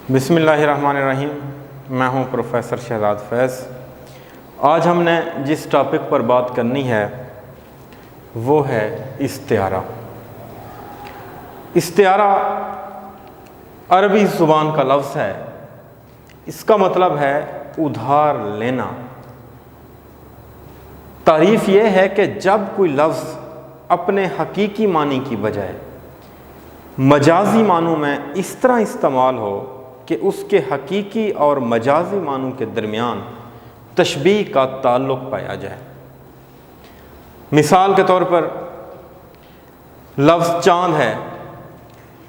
بسم اللہ الرحمن الرحیم۔ میں ہوں پروفیسر شہزاد فیض۔ آج ہم نے جس ٹاپک پر بات کرنی ہے وہ ہے استعارہ۔ استعارہ عربی زبان کا لفظ ہے۔ اس کا مطلب ہے ادھار لینا۔ تعریف یہ ہے کہ جب کوئی لفظ اپنے حقیقی معنی کی بجائے مجازی معنوں میں اس طرح استعمال ہو کہ اس کے حقیقی اور مجازی معنوں کے درمیان تشبیہ کا تعلق پایا جائے۔ مثال کے طور پر لفظ چاند ہے۔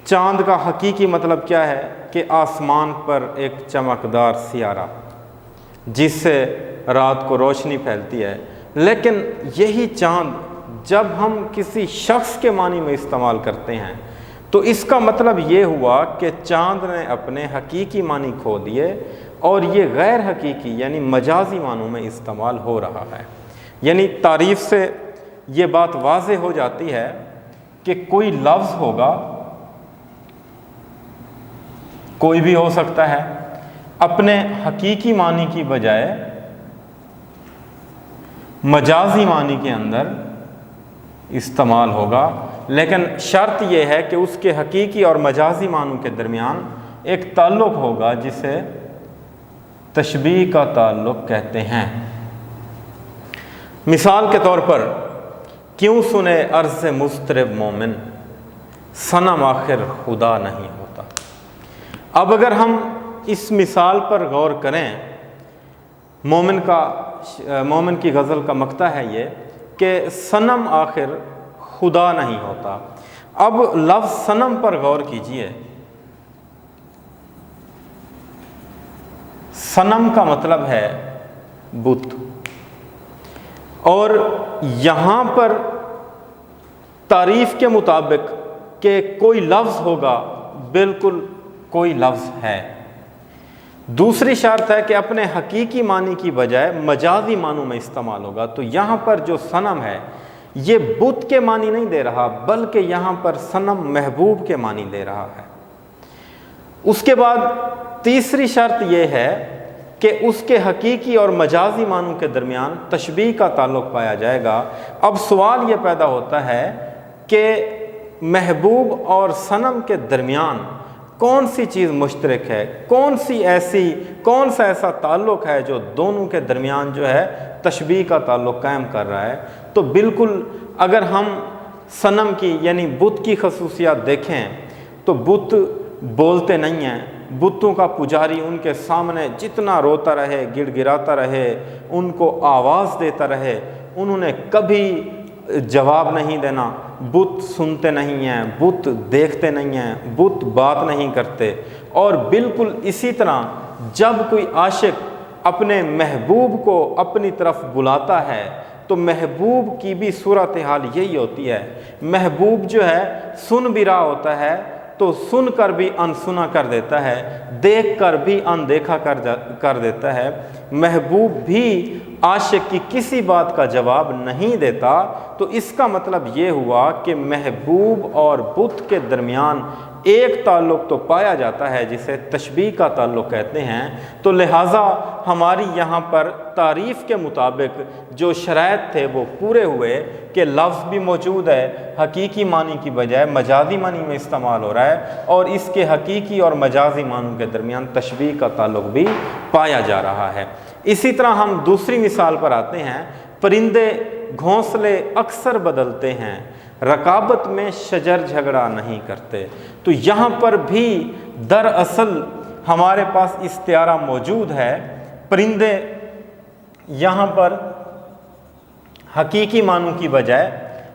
چاند کا حقیقی مطلب کیا ہے کہ آسمان پر ایک چمکدار سیارہ جس سے رات کو روشنی پھیلتی ہے، لیکن یہی چاند جب ہم کسی شخص کے معنی میں استعمال کرتے ہیں تو اس کا مطلب یہ ہوا کہ چاند نے اپنے حقیقی معنی کھو دیے اور یہ غیر حقیقی یعنی مجازی معنوں میں استعمال ہو رہا ہے۔ یعنی تعریف سے یہ بات واضح ہو جاتی ہے کہ کوئی لفظ ہوگا، کوئی بھی ہو سکتا ہے، اپنے حقیقی معنی کی بجائے مجازی معنی کے اندر استعمال ہوگا، لیکن شرط یہ ہے کہ اس کے حقیقی اور مجازی معنوں کے درمیان ایک تعلق ہوگا جسے تشبیہ کا تعلق کہتے ہیں۔ مثال کے طور پر کیوں سنے عرض سے مضطرب مومن، صنم آخر خدا نہیں ہوتا۔ اب اگر ہم اس مثال پر غور کریں، مومن کی غزل کا مقطع ہے یہ کہ صنم آخر خدا نہیں ہوتا۔ اب لفظ صنم پر غور کیجئے۔ صنم کا مطلب ہے بت، اور یہاں پر تعریف کے مطابق کہ کوئی لفظ ہوگا، بالکل کوئی لفظ ہے۔ دوسری شرط ہے کہ اپنے حقیقی معنی کی بجائے مجازی معنوں میں استعمال ہوگا۔ تو یہاں پر جو صنم ہے یہ بت کے معنی نہیں دے رہا، بلکہ یہاں پر صنم محبوب کے معنی دے رہا ہے۔ اس کے بعد تیسری شرط یہ ہے کہ اس کے حقیقی اور مجازی معنوں کے درمیان تشبیہ کا تعلق پایا جائے گا۔ اب سوال یہ پیدا ہوتا ہے کہ محبوب اور صنم کے درمیان کون سی چیز مشترک ہے، کون سا ایسا تعلق ہے جو دونوں کے درمیان جو ہے تشبیہ کا تعلق قائم کر رہا ہے۔ تو بالکل اگر ہم صنم کی یعنی بت کی خصوصیات دیکھیں تو بت بولتے نہیں ہیں۔ بتوں کا پجاری ان کے سامنے جتنا روتا رہے، گڑ گڑاتا رہے، ان کو آواز دیتا رہے، انہوں نے کبھی جواب نہیں دینا۔ بت سنتے نہیں ہیں، بت دیکھتے نہیں ہیں، بت بات نہیں کرتے۔ اور بالکل اسی طرح جب کوئی عاشق اپنے محبوب کو اپنی طرف بلاتا ہے تو محبوب کی بھی صورتحال یہی ہوتی ہے۔ محبوب جو ہے سن بھی رہا ہوتا ہے تو سن کر بھی انسنا کر دیتا ہے، دیکھ کر بھی اندیکھا کر دیتا ہے۔ محبوب بھی عاشق کی کسی بات کا جواب نہیں دیتا۔ تو اس کا مطلب یہ ہوا کہ محبوب اور بت کے درمیان ایک تعلق تو پایا جاتا ہے جسے تشبیہ کا تعلق کہتے ہیں۔ تو لہٰذا ہماری یہاں پر تعریف کے مطابق جو شرائط تھے وہ پورے ہوئے کہ لفظ بھی موجود ہے، حقیقی معنی کی بجائے مجازی معنی میں استعمال ہو رہا ہے، اور اس کے حقیقی اور مجازی معنوں کے درمیان تشبیہ کا تعلق بھی پایا جا رہا ہے۔ اسی طرح ہم دوسری مثال پر آتے ہیں۔ پرندے گھونسلے اکثر بدلتے ہیں، رکابت میں شجر جھگڑا نہیں کرتے۔ تو یہاں پر بھی دراصل ہمارے پاس استعارہ موجود ہے۔ پرندے یہاں پر حقیقی معنوں کی بجائے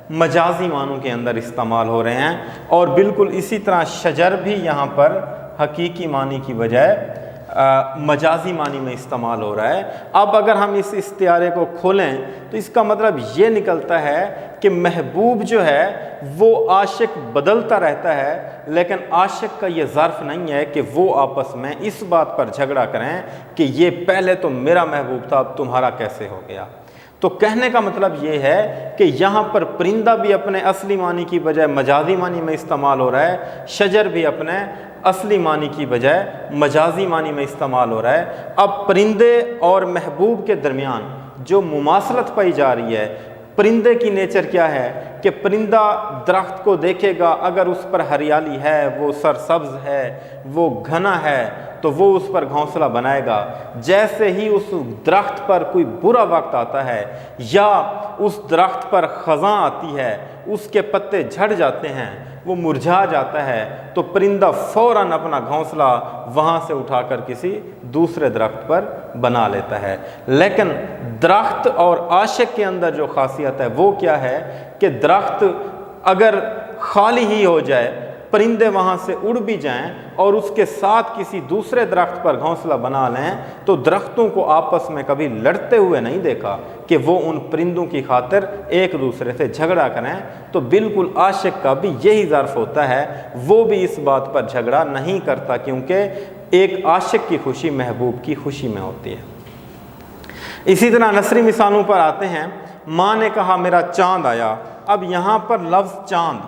مجازی معنوں کے اندر استعمال ہو رہے ہیں، اور بالکل اسی طرح شجر بھی یہاں پر حقیقی معنی کی بجائے مجازی معنی میں استعمال ہو رہا ہے۔ اب اگر ہم اس استعارے کو کھولیں تو اس کا مطلب یہ نکلتا ہے کہ محبوب جو ہے وہ عاشق بدلتا رہتا ہے، لیکن عاشق کا یہ ظرف نہیں ہے کہ وہ آپس میں اس بات پر جھگڑا کریں کہ یہ پہلے تو میرا محبوب تھا، اب تمہارا کیسے ہو گیا۔ تو کہنے کا مطلب یہ ہے کہ یہاں پر پرندہ بھی اپنے اصلی معنی کی بجائے مجازی معنی میں استعمال ہو رہا ہے، شجر بھی اپنے اصلی معنی کی بجائے مجازی معنی میں استعمال ہو رہا ہے۔ اب پرندے اور محبوب کے درمیان جو مماثلت پائی جا رہی ہے، پرندے کی نیچر کیا ہے کہ پرندہ درخت کو دیکھے گا، اگر اس پر ہریالی ہے، وہ سرسبز ہے، وہ گھنا ہے، تو وہ اس پر گھونسلہ بنائے گا۔ جیسے ہی اس درخت پر کوئی برا وقت آتا ہے یا اس درخت پر خزاں آتی ہے، اس کے پتے جھڑ جاتے ہیں، وہ مرجھا جاتا ہے، تو پرندہ فوراً اپنا گھونسلہ وہاں سے اٹھا کر کسی دوسرے درخت پر بنا لیتا ہے۔ لیکن درخت اور عاشق کے اندر جو خاصیت ہے وہ کیا ہے کہ درخت اگر خالی ہی ہو جائے، پرندے وہاں سے اڑ بھی جائیں اور اس کے ساتھ کسی دوسرے درخت پر گھونسلہ بنا لیں، تو درختوں کو آپس میں کبھی لڑتے ہوئے نہیں دیکھا کہ وہ ان پرندوں کی خاطر ایک دوسرے سے جھگڑا کریں۔ تو بالکل عاشق کا بھی یہی ظرف ہوتا ہے، وہ بھی اس بات پر جھگڑا نہیں کرتا، کیونکہ ایک عاشق کی خوشی محبوب کی خوشی میں ہوتی ہے۔ اسی طرح نثری مثالوں پر آتے ہیں، ماں نے کہا میرا چاند آیا۔ اب یہاں پر لفظ چاند،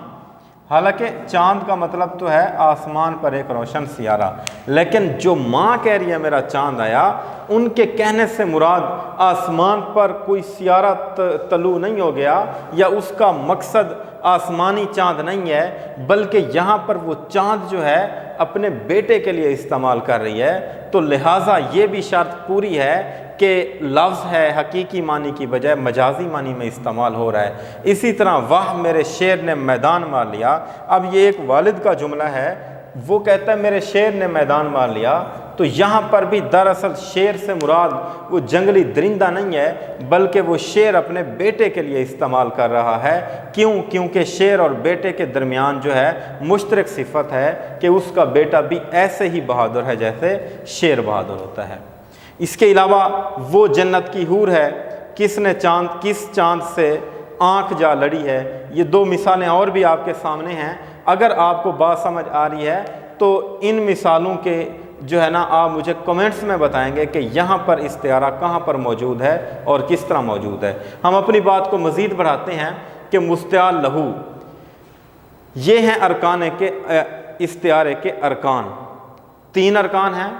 حالانکہ چاند کا مطلب تو ہے آسمان پر ایک روشن سیارہ، لیکن جو ماں کہہ رہی ہے میرا چاند آیا، ان کے کہنے سے مراد آسمان پر کوئی سیارہ طلوع نہیں ہو گیا، یا اس کا مقصد آسمانی چاند نہیں ہے، بلکہ یہاں پر وہ چاند جو ہے اپنے بیٹے کے لیے استعمال کر رہی ہے۔ تو لہٰذا یہ بھی شرط پوری ہے کہ لفظ ہے حقیقی معنی کی بجائے مجازی معنی میں استعمال ہو رہا ہے۔ اسی طرح واہ میرے شیر نے میدان مار لیا، اب یہ ایک والد کا جملہ ہے، وہ کہتا ہے میرے شیر نے میدان مار لیا، تو یہاں پر بھی دراصل شیر سے مراد وہ جنگلی درندہ نہیں ہے، بلکہ وہ شیر اپنے بیٹے کے لیے استعمال کر رہا ہے۔ کیونکہ شیر اور بیٹے کے درمیان جو ہے مشترک صفت ہے کہ اس کا بیٹا بھی ایسے ہی بہادر ہے جیسے شیر بہادر ہوتا ہے۔ اس کے علاوہ وہ جنت کی حور ہے، کس چاند سے آنکھ جا لڑی ہے۔ یہ دو مثالیں اور بھی آپ کے سامنے ہیں، اگر آپ کو بات سمجھ آ رہی ہے تو ان مثالوں کے جو ہے نا آپ مجھے کمنٹس میں بتائیں گے کہ یہاں پر استعارہ کہاں پر موجود ہے اور کس طرح موجود ہے۔ ہم اپنی بات کو مزید بڑھاتے ہیں کہ مستعار لہو، یہ ہیں ارکان کے استعارے کے ارکان، 3 ارکان ہیں۔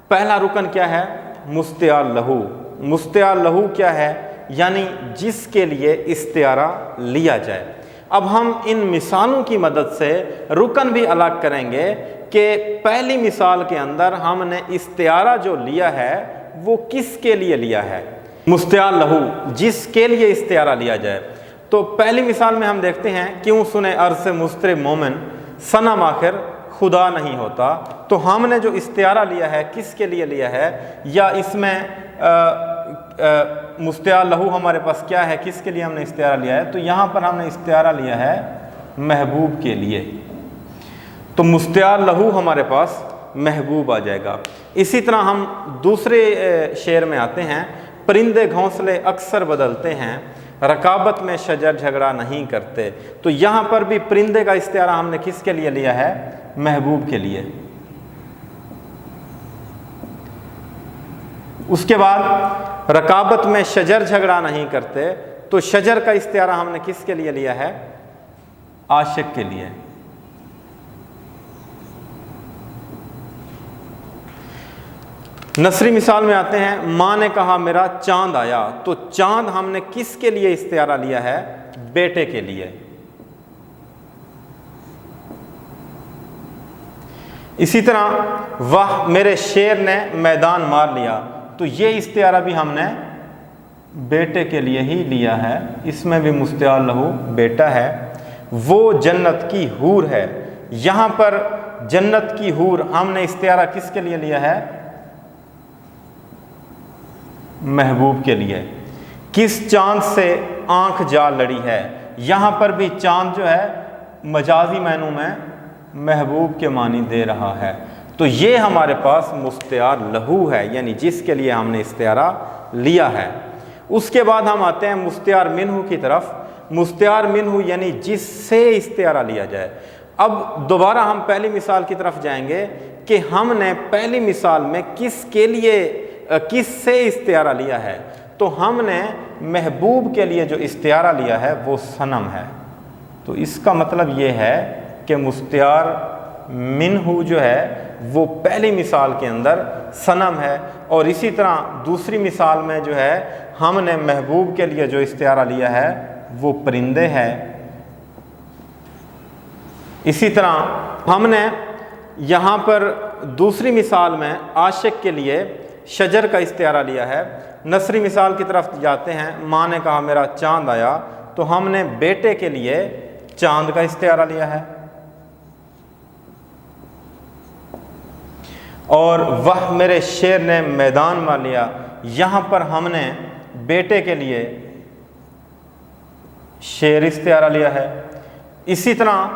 پہلا رکن کیا ہے؟ مستعار لہو۔ مستعار لہو کیا ہے؟ یعنی جس کے لیے استعارہ لیا جائے۔ اب ہم ان مثالوں کی مدد سے رکن بھی الگ کریں گے کہ پہلی مثال کے اندر ہم نے استعارہ جو لیا ہے وہ کس کے لیے لیا ہے؟ مستعار لہو، جس کے لیے استعارہ لیا جائے۔ تو پہلی مثال میں ہم دیکھتے ہیں، کیوں سنے عرض سے مضطرب مومن، صنم آخر خدا نہیں ہوتا۔ تو ہم نے جو استعارہ لیا ہے کس کے لیے لیا ہے، یا اس میں مستعار لہو ہمارے پاس کیا ہے، کس کے لیے ہم نے استعارہ لیا ہے؟ تو یہاں پر ہم نے استعارہ لیا ہے محبوب کے لیے، تو مستعار لہو ہمارے پاس محبوب آ جائے گا۔ اسی طرح ہم دوسرے شعر میں آتے ہیں، پرندے گھونسلے اکثر بدلتے ہیں، رکابت میں شجر جھگڑا نہیں کرتے۔ تو یہاں پر بھی پرندے کا استعارہ ہم نے کس کے لیے لیا ہے؟ محبوب کے لیے۔ اس کے بعد رکابت میں شجر جھگڑا نہیں کرتے، تو شجر کا استعارہ ہم نے کس کے لیے لیا ہے؟ عاشق کے لیے۔ نثری مثال میں آتے ہیں، ماں نے کہا میرا چاند آیا، تو چاند ہم نے کس کے لیے استعارہ لیا ہے؟ بیٹے کے لیے۔ اسی طرح واہ میرے شیر نے میدان مار لیا، تو یہ استعارہ بھی ہم نے بیٹے کے لیے ہی لیا ہے، اس میں بھی مستعار لہو بیٹا ہے۔ وہ جنت کی حور ہے، یہاں پر جنت کی حور ہم نے استعارہ کس کے لیے لیا ہے؟ محبوب کے لیے۔ کس چاند سے آنکھ جا لڑی ہے، یہاں پر بھی چاند جو ہے مجازی معنوں میں محبوب کے معنی دے رہا ہے۔ تو یہ ہمارے پاس مستعار لہو ہے، یعنی جس کے لیے ہم نے استعارہ لیا ہے۔ اس کے بعد ہم آتے ہیں مستعار منہ کی طرف۔ مستعار منہ یعنی جس سے استعارہ لیا جائے۔ اب دوبارہ ہم پہلی مثال کی طرف جائیں گے کہ ہم نے پہلی مثال میں کس سے استعارہ لیا ہے، تو ہم نے محبوب کے لیے جو استعارہ لیا ہے وہ صنم ہے۔ تو اس کا مطلب یہ ہے کہ مستعار منہو جو ہے وہ پہلی مثال کے اندر صنم ہے، اور اسی طرح دوسری مثال میں جو ہے ہم نے محبوب کے لیے جو استعارہ لیا ہے وہ پرندے ہے۔ اسی طرح ہم نے یہاں پر دوسری مثال میں عاشق کے لیے شجر کا استعارہ لیا ہے۔ نثری مثال کی طرف جاتے ہیں، ماں نے کہا میرا چاند آیا، تو ہم نے بیٹے کے لیے چاند کا استعارہ لیا ہے۔ اور وہ میرے شیر نے میدان مار لیا، یہاں پر ہم نے بیٹے کے لیے شیر استعارہ لیا ہے۔ اسی طرح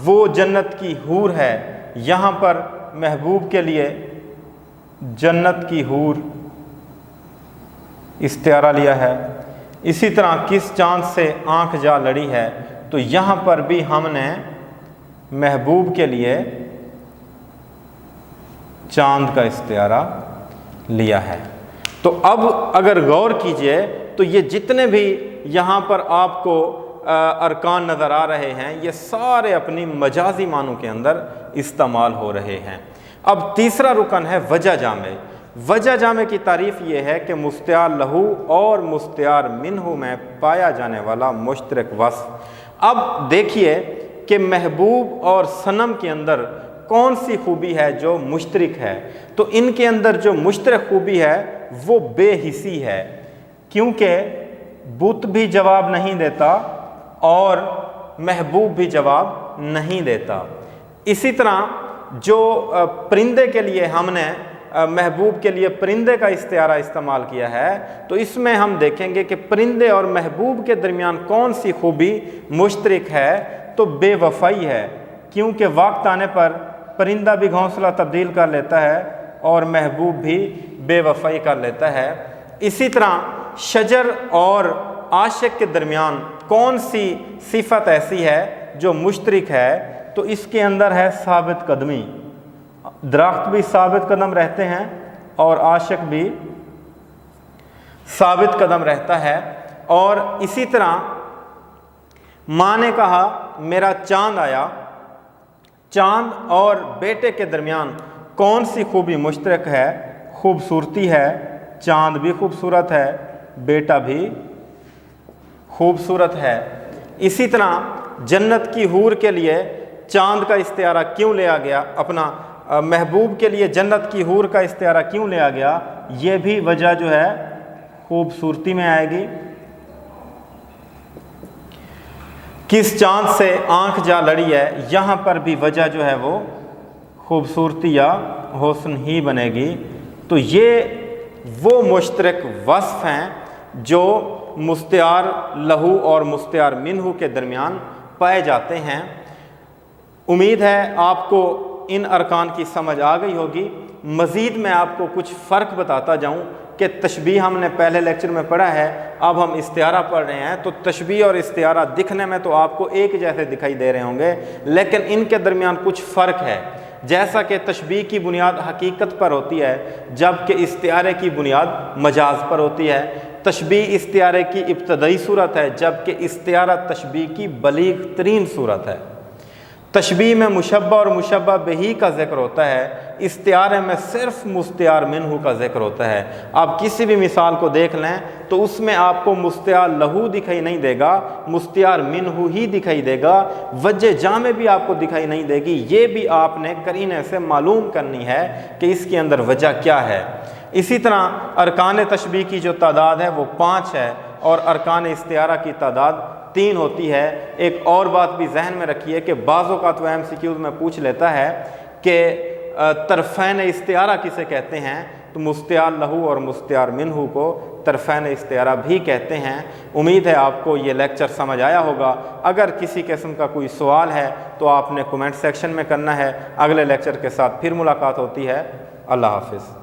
وہ جنت کی حور ہے، یہاں پر محبوب کے لیے جنت کی حور استعارہ لیا ہے۔ اسی طرح کس چاند سے آنکھ جا لڑی ہے، تو یہاں پر بھی ہم نے محبوب کے لیے چاند کا استعارہ لیا ہے۔ تو اب اگر غور کیجئے تو یہ جتنے بھی یہاں پر آپ کو ارکان نظر آ رہے ہیں یہ سارے اپنی مجازی معنوں کے اندر استعمال ہو رہے ہیں۔ اب تیسرا رکن ہے وجہ جامع۔ وجہ جامع کی تعریف یہ ہے کہ مستعار لہو اور مستعار منہو میں پایا جانے والا مشترک وصف۔ اب دیکھیے کہ محبوب اور صنم کے اندر کون سی خوبی ہے جو مشترک ہے، تو ان کے اندر جو مشترک خوبی ہے وہ بے حسی ہے، کیونکہ بت بھی جواب نہیں دیتا اور محبوب بھی جواب نہیں دیتا۔ اسی طرح جو پرندے کے لیے ہم نے محبوب کے لیے پرندے کا استعارہ استعمال کیا ہے، تو اس میں ہم دیکھیں گے کہ پرندے اور محبوب کے درمیان کون سی خوبی مشترک ہے، تو بے وفائی ہے، کیونکہ وقت آنے پر پرندہ بھی گھونسلہ تبدیل کر لیتا ہے اور محبوب بھی بے وفائی کر لیتا ہے۔ اسی طرح شجر اور عاشق کے درمیان کون سی صفت ایسی ہے جو مشترک ہے، تو اس کے اندر ہے ثابت قدمی۔ درخت بھی ثابت قدم رہتے ہیں اور عاشق بھی ثابت قدم رہتا ہے۔ اور اسی طرح ماں نے کہا میرا چاند آیا، چاند اور بیٹے کے درمیان کون سی خوبی مشترک ہے؟ خوبصورتی ہے، چاند بھی خوبصورت ہے، بیٹا بھی خوبصورت ہے۔ اسی طرح جنت کی حور کے لیے چاند کا استعارہ کیوں لیا گیا، اپنا محبوب کے لیے جنت کی حور کا استعارہ کیوں لیا گیا، یہ بھی وجہ جو ہے خوبصورتی میں آئے گی۔ کس چاند سے آنکھ جا لڑی ہے، یہاں پر بھی وجہ جو ہے وہ خوبصورتی یا حسن ہی بنے گی۔ تو یہ وہ مشترک وصف ہیں جو مستعار لہو اور مستعار منہو کے درمیان پائے جاتے ہیں۔ امید ہے آپ کو ان ارکان کی سمجھ آ گئی ہوگی۔ مزید میں آپ کو کچھ فرق بتاتا جاؤں کہ تشبیہ ہم نے پہلے لیکچر میں پڑھا ہے، اب ہم استعارہ پڑھ رہے ہیں، تو تشبیہ اور استعارہ دکھنے میں تو آپ کو ایک جیسے دکھائی دے رہے ہوں گے، لیکن ان کے درمیان کچھ فرق ہے۔ جیسا کہ تشبیہ کی بنیاد حقیقت پر ہوتی ہے، جبکہ استعارے کی بنیاد مجاز پر ہوتی ہے۔ تشبیہ استعارے کی ابتدائی صورت ہے، جبکہ استعارہ تشبیہ کی بلیغ ترین صورت ہے۔ تشبیہ میں مشبہ اور مشبہ بہی کا ذکر ہوتا ہے، استعارے میں صرف مستعار منہو کا ذکر ہوتا ہے۔ آپ کسی بھی مثال کو دیکھ لیں تو اس میں آپ کو مستعار لہو دکھائی نہیں دے گا، مستعار منہو ہی دکھائی دے گا، وجہ جامع بھی آپ کو دکھائی نہیں دے گی۔ یہ بھی آپ نے قرینے سے معلوم کرنی ہے کہ اس کے اندر وجہ کیا ہے۔ اسی طرح ارکان تشبیہ کی جو تعداد ہے وہ 5 ہے اور ارکان استعارہ کی تعداد 3 ہوتی ہے۔ ایک اور بات بھی ذہن میں رکھیے کہ بعض اوقات وہ MCQs میں پوچھ لیتا ہے کہ طرفین استعارہ کسے کہتے ہیں، تو مستعار لہو اور مستعار منہو کو طرفین استعارہ بھی کہتے ہیں۔ امید ہے آپ کو یہ لیکچر سمجھ آیا ہوگا۔ اگر کسی قسم کا کوئی سوال ہے تو آپ نے کومنٹ سیکشن میں کرنا ہے۔ اگلے لیکچر کے ساتھ پھر ملاقات ہوتی ہے۔ اللہ حافظ۔